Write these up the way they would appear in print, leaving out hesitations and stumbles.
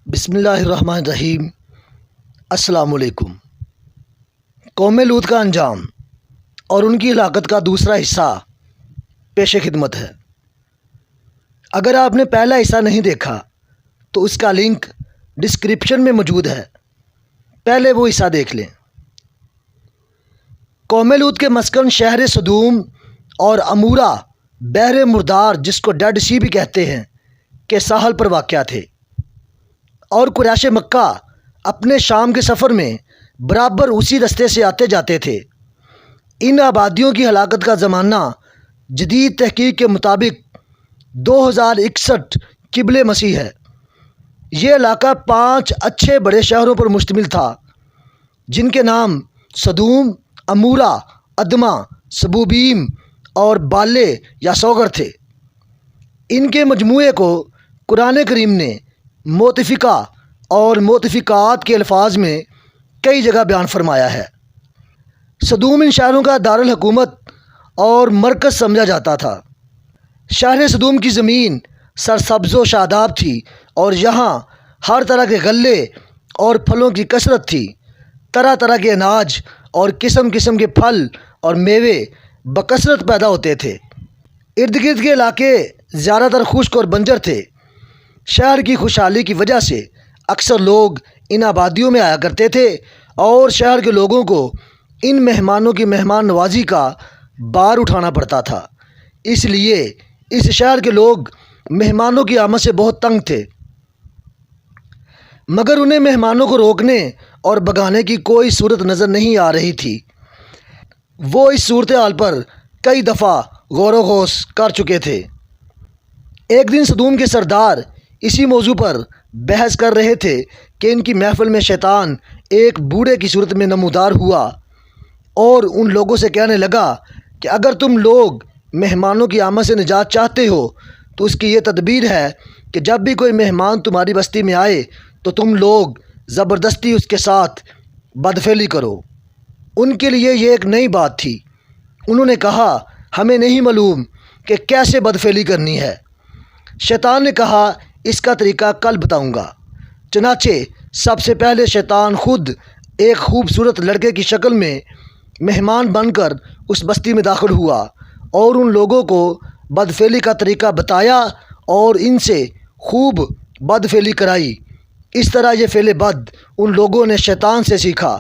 بسم اللہ الرحمن الرحیم۔ السلام علیکم۔ قوم لوط کا انجام اور ان کی ہلاکت کا دوسرا حصہ پیش خدمت ہے۔ اگر آپ نے پہلا حصہ نہیں دیکھا تو اس کا لنک ڈسکرپشن میں موجود ہے، پہلے وہ حصہ دیکھ لیں۔ قوم لوط کے مسکن شہر سدوم اور عمورہ بحر مردار، جس کو ڈیڈ سی بھی کہتے ہیں، کے ساحل پر واقع تھے، اور قریش مکہ اپنے شام کے سفر میں برابر اسی رستے سے آتے جاتے تھے۔ ان آبادیوں کی ہلاکت کا زمانہ جدید تحقیق کے مطابق 2061 قبل مسیح ہے۔ یہ علاقہ 5 اچھے بڑے شہروں پر مشتمل تھا، جن کے نام سدوم، عمورہ، ادمہ، سبوبیم اور بالے یا سوگر تھے۔ ان کے مجموعے کو قرآن کریم نے مؤتفقہ اور مؤتفقات کے الفاظ میں کئی جگہ بیان فرمایا ہے۔ سدوم ان شہروں کا دارالحکومت اور مرکز سمجھا جاتا تھا۔ شہر سدوم کی زمین سرسبز و شاداب تھی اور یہاں ہر طرح کے غلے اور پھلوں کی کثرت تھی۔ طرح طرح کے اناج اور قسم قسم کے پھل اور میوے بکثرت پیدا ہوتے تھے۔ ارد گرد کے علاقے زیادہ تر خشک اور بنجر تھے۔ شہر کی خوشحالی کی وجہ سے اکثر لوگ ان آبادیوں میں آیا کرتے تھے اور شہر کے لوگوں کو ان مہمانوں کی مہمان نوازی کا بار اٹھانا پڑتا تھا۔ اس لیے اس شہر کے لوگ مہمانوں کی آمد سے بہت تنگ تھے، مگر انہیں مہمانوں کو روکنے اور بھگانے کی کوئی صورت نظر نہیں آ رہی تھی۔ وہ اس صورتحال پر کئی دفعہ غور و خوض کر چکے تھے۔ ایک دن سدوم کے سردار اسی موضوع پر بحث کر رہے تھے کہ ان کی محفل میں شیطان ایک بوڑھے کی صورت میں نمودار ہوا اور ان لوگوں سے کہنے لگا کہ اگر تم لوگ مہمانوں کی آمد سے نجات چاہتے ہو تو اس کی یہ تدبیر ہے کہ جب بھی کوئی مہمان تمہاری بستی میں آئے تو تم لوگ زبردستی اس کے ساتھ بدفعلی کرو۔ ان کے لیے یہ ایک نئی بات تھی۔ انہوں نے کہا، ہمیں نہیں معلوم کہ کیسے بدفعلی کرنی ہے۔ شیطان نے کہا، اس کا طریقہ کل بتاؤں گا۔ چنانچہ سب سے پہلے شیطان خود ایک خوبصورت لڑکے کی شکل میں مہمان بن کر اس بستی میں داخل ہوا اور ان لوگوں کو بدفعلی کا طریقہ بتایا اور ان سے خوب بدفعلی کرائی۔ اس طرح یہ فعل بد ان لوگوں نے شیطان سے سیکھا۔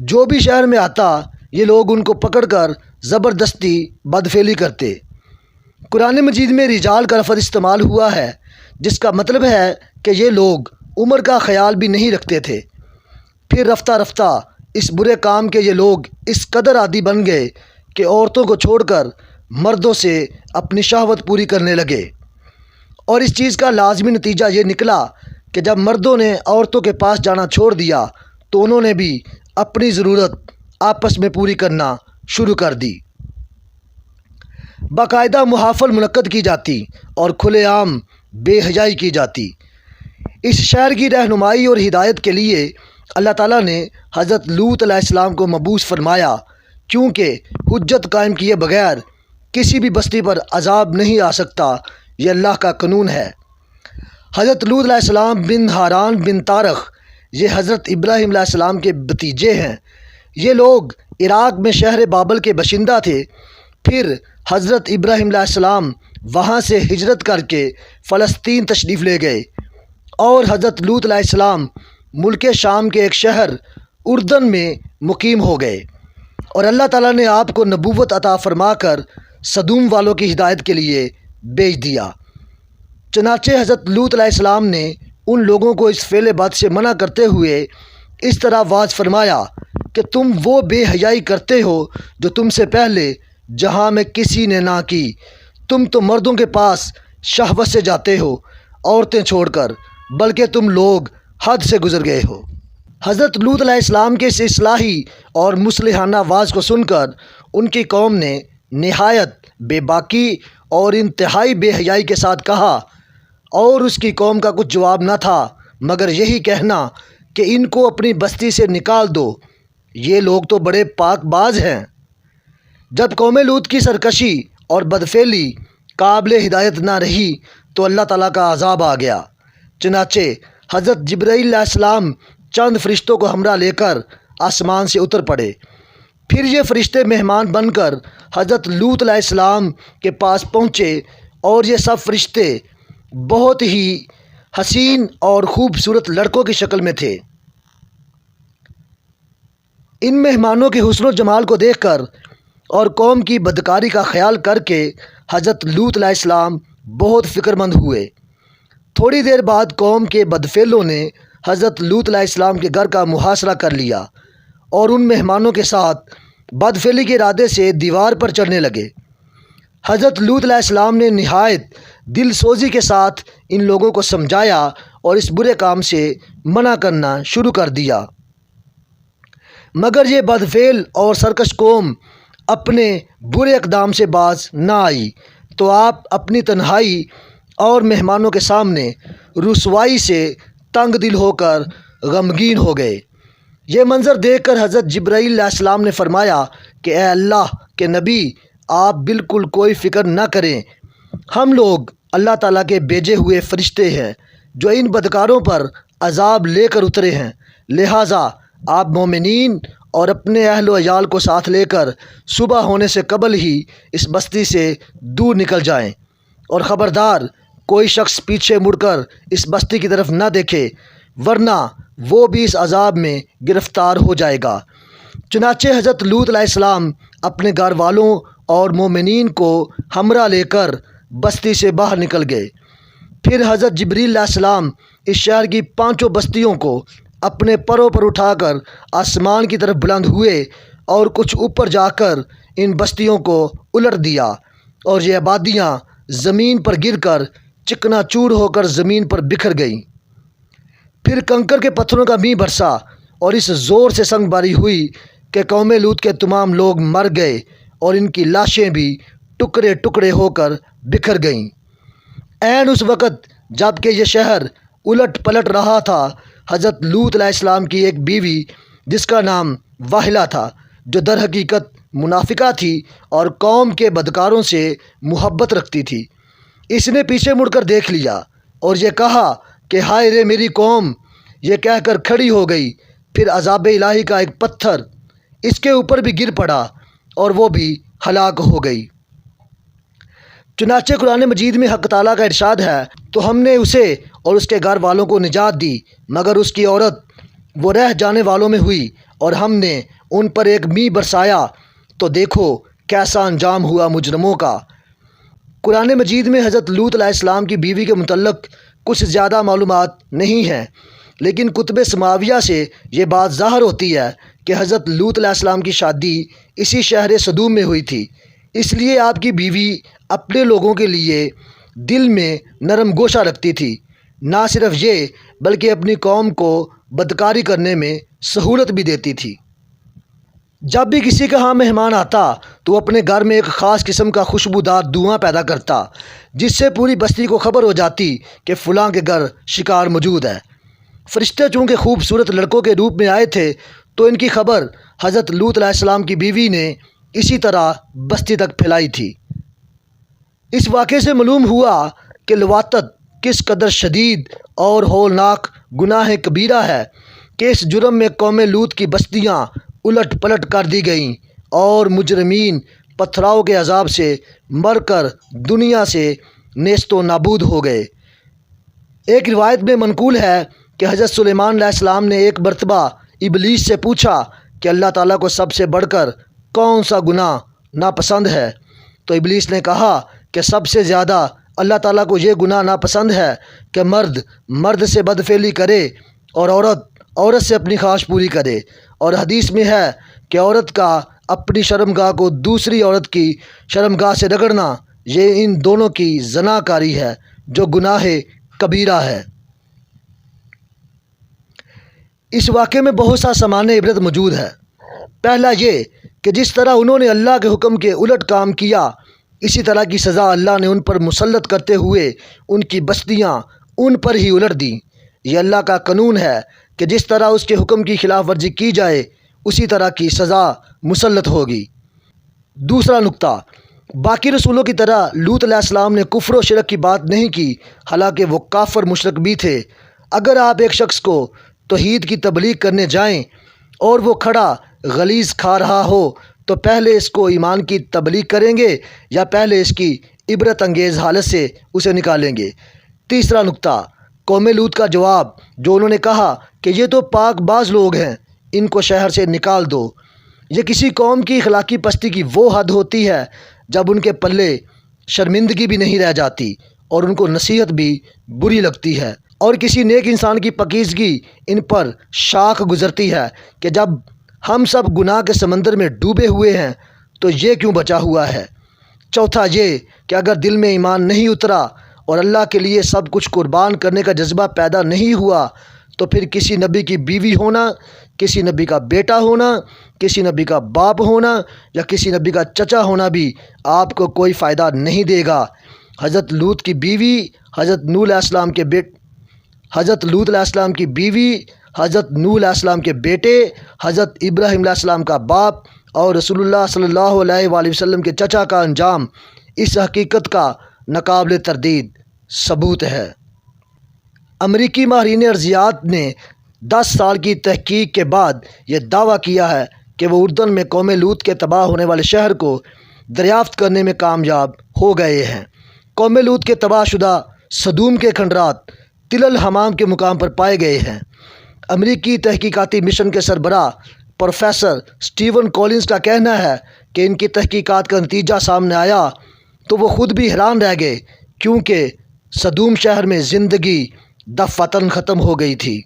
جو بھی شہر میں آتا یہ لوگ ان کو پکڑ کر زبردستی بدفعلی کرتے۔ قرآن مجید میں رجال کا لفظ استعمال ہوا ہے، جس کا مطلب ہے کہ یہ لوگ عمر کا خیال بھی نہیں رکھتے تھے۔ پھر رفتہ رفتہ اس برے کام کے یہ لوگ اس قدر عادی بن گئے کہ عورتوں کو چھوڑ کر مردوں سے اپنی شہوت پوری کرنے لگے، اور اس چیز کا لازمی نتیجہ یہ نکلا کہ جب مردوں نے عورتوں کے پاس جانا چھوڑ دیا تو انہوں نے بھی اپنی ضرورت آپس میں پوری کرنا شروع کر دی۔ باقاعدہ محافل منعقد کی جاتی اور کھلے عام بے حیائی کی جاتی۔ اس شہر کی رہنمائی اور ہدایت کے لیے اللہ تعالیٰ نے حضرت لوط علیہ السلام کو مبعوث فرمایا، کیونکہ حجت قائم کیے بغیر کسی بھی بستی پر عذاب نہیں آ سکتا، یہ اللہ کا قانون ہے۔ حضرت لوط علیہ السلام بن ہاران بن تارخ، یہ حضرت ابراہیم علیہ السلام کے بھتیجے ہیں۔ یہ لوگ عراق میں شہر بابل کے باشندہ تھے۔ پھر حضرت ابراہیم علیہ السلام وہاں سے ہجرت کر کے فلسطین تشریف لے گئے اور حضرت لوط علیہ السلام ملک شام کے ایک شہر اردن میں مقیم ہو گئے، اور اللہ تعالیٰ نے آپ کو نبوت عطا فرما کر سدوم والوں کی ہدایت کے لیے بھیج دیا۔ چنانچہ حضرت لوط علیہ السلام نے ان لوگوں کو اس فعل بد سے منع کرتے ہوئے اس طرح واضح فرمایا کہ تم وہ بے حیائی کرتے ہو جو تم سے پہلے جہاں میں کسی نے نہ کی۔ تم تو مردوں کے پاس شہوت سے جاتے ہو عورتیں چھوڑ کر، بلکہ تم لوگ حد سے گزر گئے ہو۔ حضرت لوط علیہ السلام کے اس اصلاحی اور مصلحانہ آواز کو سن کر ان کی قوم نے نہایت بے باکی اور انتہائی بے حیائی کے ساتھ کہا، اور اس کی قوم کا کچھ جواب نہ تھا مگر یہی کہنا کہ ان کو اپنی بستی سے نکال دو، یہ لوگ تو بڑے پاک باز ہیں۔ جب قوم لوط کی سرکشی اور بدفعلی قابل ہدایت نہ رہی تو اللہ تعالیٰ کا عذاب آ گیا۔ چنانچہ حضرت جبرائیل علیہ السلام چند فرشتوں کو ہمراہ لے کر آسمان سے اتر پڑے۔ پھر یہ فرشتے مہمان بن کر حضرت لوط علیہ السلام کے پاس پہنچے اور یہ سب فرشتے بہت ہی حسین اور خوبصورت لڑکوں کی شکل میں تھے۔ ان مہمانوں کے حسن و جمال کو دیکھ کر اور قوم کی بدکاری کا خیال کر کے حضرت لوط علیہ السلام بہت فکر مند ہوئے۔ تھوڑی دیر بعد قوم کے بدفعلوں نے حضرت لوط علیہ السلام کے گھر کا محاصرہ کر لیا اور ان مہمانوں کے ساتھ بدفعلی کے ارادے سے دیوار پر چڑھنے لگے۔ حضرت لوط علیہ السلام نے نہایت دل سوزی کے ساتھ ان لوگوں کو سمجھایا اور اس برے کام سے منع کرنا شروع کر دیا، مگر یہ بدفعل اور سرکش قوم اپنے برے اقدام سے باز نہ آئی، تو آپ اپنی تنہائی اور مہمانوں کے سامنے رسوائی سے تنگ دل ہو کر غمگین ہو گئے۔ یہ منظر دیکھ کر حضرت جبرائیل علیہ السلام نے فرمایا کہ اے اللہ کے نبی، آپ بالکل کوئی فکر نہ کریں، ہم لوگ اللہ تعالیٰ کے بھیجے ہوئے فرشتے ہیں جو ان بدکاروں پر عذاب لے کر اترے ہیں، لہٰذا آپ مومنین اور اپنے اہل و عیال کو ساتھ لے کر صبح ہونے سے قبل ہی اس بستی سے دور نکل جائیں، اور خبردار کوئی شخص پیچھے مڑ کر اس بستی کی طرف نہ دیکھے، ورنہ وہ بھی اس عذاب میں گرفتار ہو جائے گا۔ چنانچہ حضرت لوط علیہ السلام اپنے گھر والوں اور مومنین کو ہمراہ لے کر بستی سے باہر نکل گئے۔ پھر حضرت جبرائیل علیہ السلام اس شہر کی 5 بستیوں کو اپنے پروں پر اٹھا کر آسمان کی طرف بلند ہوئے اور کچھ اوپر جا کر ان بستیوں کو الٹ دیا، اور یہ آبادیاں زمین پر گر کر چکنا چور ہو کر زمین پر بکھر گئیں۔ پھر کنکر کے پتھروں کا مینہ برسا اور اس زور سے سنگ باری ہوئی کہ قوم لوط کے تمام لوگ مر گئے اور ان کی لاشیں بھی ٹکڑے ٹکڑے ہو کر بکھر گئیں۔ عین اس وقت جب کہ یہ شہر الٹ پلٹ رہا تھا، حضرت لوط علیہ السلام کی ایک بیوی جس کا نام واحلہ تھا، جو در حقیقت منافقہ تھی اور قوم کے بدکاروں سے محبت رکھتی تھی، اس نے پیچھے مڑ کر دیکھ لیا اور یہ کہا کہ ہائے رے میری قوم، یہ کہہ کر کھڑی ہو گئی۔ پھر عذاب الہی کا ایک پتھر اس کے اوپر بھی گر پڑا اور وہ بھی ہلاک ہو گئی۔ چنانچہ قرآن مجید میں حق تعالیٰ کا ارشاد ہے، تو ہم نے اسے اور اس کے گھر والوں کو نجات دی، مگر اس کی عورت وہ رہ جانے والوں میں ہوئی، اور ہم نے ان پر ایک مینہ برسایا، تو دیکھو کیسا انجام ہوا مجرموں کا۔ قرآن مجید میں حضرت لوط علیہ السلام کی بیوی کے متعلق کچھ زیادہ معلومات نہیں ہیں، لیکن کتب سماویہ سے یہ بات ظاہر ہوتی ہے کہ حضرت لوط علیہ السلام کی شادی اسی شہر صدوم میں ہوئی تھی، اس لیے آپ کی بیوی اپنے لوگوں کے لیے دل میں نرم گوشہ رکھتی تھی۔ نہ صرف یہ بلکہ اپنی قوم کو بدکاری کرنے میں سہولت بھی دیتی تھی۔ جب بھی کسی کا ہاں مہمان آتا تو وہ اپنے گھر میں ایک خاص قسم کا خوشبودار دھواں پیدا کرتا، جس سے پوری بستی کو خبر ہو جاتی کہ فلاں کے گھر شکار موجود ہے۔ فرشتے چونکہ خوبصورت لڑکوں کے روپ میں آئے تھے، تو ان کی خبر حضرت لوط علیہ السلام کی بیوی نے اسی طرح بستی تک پھیلائی تھی۔ اس واقعے سے معلوم ہوا کہ لواطت کس قدر شدید اور ہولناک گناہ کبیرہ ہے کہ اس جرم میں قوم لوط کی بستیاں الٹ پلٹ کر دی گئیں اور مجرمین پتھراؤ کے عذاب سے مر کر دنیا سے نیست و نابود ہو گئے۔ ایک روایت میں منقول ہے کہ حضرت سلیمان علیہ السلام نے ایک مرتبہ ابلیس سے پوچھا کہ اللہ تعالیٰ کو سب سے بڑھ کر کون سا گناہ ناپسند ہے؟ تو ابلیس نے کہا کہ سب سے زیادہ اللہ تعالیٰ کو یہ گناہ ناپسند ہے کہ مرد مرد سے بدفعلی کرے اور عورت عورت سے اپنی خواہش پوری کرے، اور حدیث میں ہے کہ عورت کا اپنی شرمگاہ کو دوسری عورت کی شرمگاہ سے رگڑنا یہ ان دونوں کی زنا کاری ہے جو گناہ کبیرہ ہے۔ اس واقعے میں بہت سا سامان عبرت موجود ہے۔ پہلا یہ کہ جس طرح انہوں نے اللہ کے حکم کے الٹ کام کیا، اسی طرح کی سزا اللہ نے ان پر مسلط کرتے ہوئے ان کی بستیاں ان پر ہی الٹ دیں۔ یہ اللہ کا قانون ہے کہ جس طرح اس کے حکم کی خلاف ورزی کی جائے اسی طرح کی سزا مسلط ہوگی۔ دوسرا نکتہ، باقی رسولوں کی طرح لوط علیہ السلام نے کفر و شرک کی بات نہیں کی، حالانکہ وہ کافر مشرک بھی تھے۔ اگر آپ ایک شخص کو توحید کی تبلیغ کرنے جائیں اور وہ کھڑا غلیظ کھا رہا ہو تو پہلے اس کو ایمان کی تبلیغ کریں گے یا پہلے اس کی عبرت انگیز حالت سے اسے نکالیں گے؟ تیسرا نکتہ، قوم لوط کا جواب، جو انہوں نے کہا کہ یہ تو پاک باز لوگ ہیں، ان کو شہر سے نکال دو۔ یہ کسی قوم کی اخلاقی پستی کی وہ حد ہوتی ہے جب ان کے پلے شرمندگی بھی نہیں رہ جاتی اور ان کو نصیحت بھی بری لگتی ہے، اور کسی نیک انسان کی پاکیزگی ان پر شاخ گزرتی ہے کہ جب ہم سب گناہ کے سمندر میں ڈوبے ہوئے ہیں تو یہ کیوں بچا ہوا ہے؟ چوتھا یہ کہ اگر دل میں ایمان نہیں اترا اور اللہ کے لیے سب کچھ قربان کرنے کا جذبہ پیدا نہیں ہوا تو پھر کسی نبی کی بیوی ہونا، کسی نبی کا بیٹا ہونا، کسی نبی کا باپ ہونا یا کسی نبی کا چچا ہونا بھی آپ کو کوئی فائدہ نہیں دے گا۔ حضرت لوط کی بیوی، حضرت نوح علیہ السلام کے حضرت لوط علیہ السلام کی بیوی، حضرت نوح علیہ السلام کے بیٹے، حضرت ابراہیم علیہ السلام کا باپ اور رسول اللہ صلی اللہ علیہ وآلہ وسلم کے چچا کا انجام اس حقیقت کا ناقابل تردید ثبوت ہے۔ امریکی ماہرین ارضیات نے 10 سال کی تحقیق کے بعد یہ دعویٰ کیا ہے کہ وہ اردن میں قوم لوط کے تباہ ہونے والے شہر کو دریافت کرنے میں کامیاب ہو گئے ہیں۔ قوم لوط کے تباہ شدہ سدوم کے کھنڈرات تل الحمام کے مقام پر پائے گئے ہیں۔ امریکی تحقیقاتی مشن کے سربراہ پروفیسر سٹیون کولنز کا کہنا ہے کہ ان کی تحقیقات کا نتیجہ سامنے آیا تو وہ خود بھی حیران رہ گئے، کیونکہ سدوم شہر میں زندگی دفعتاً ختم ہو گئی تھی۔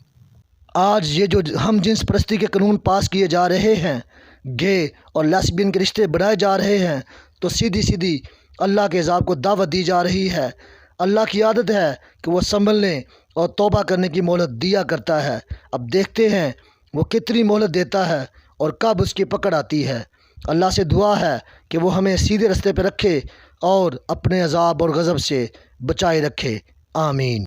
آج یہ جو ہم جنس پرستی کے قانون پاس کیے جا رہے ہیں، گے اور لیسبین کے رشتے بڑھائے جا رہے ہیں، تو سیدھی سیدھی اللہ کے عذاب کو دعوت دی جا رہی ہے۔ اللہ کی عادت ہے کہ وہ سنبھلنے اور توبہ کرنے کی مہلت دیا کرتا ہے۔ اب دیکھتے ہیں وہ کتنی مہلت دیتا ہے اور کب اس کی پکڑ آتی ہے۔ اللہ سے دعا ہے کہ وہ ہمیں سیدھے رستے پہ رکھے اور اپنے عذاب اور غضب سے بچائے رکھے۔ آمین۔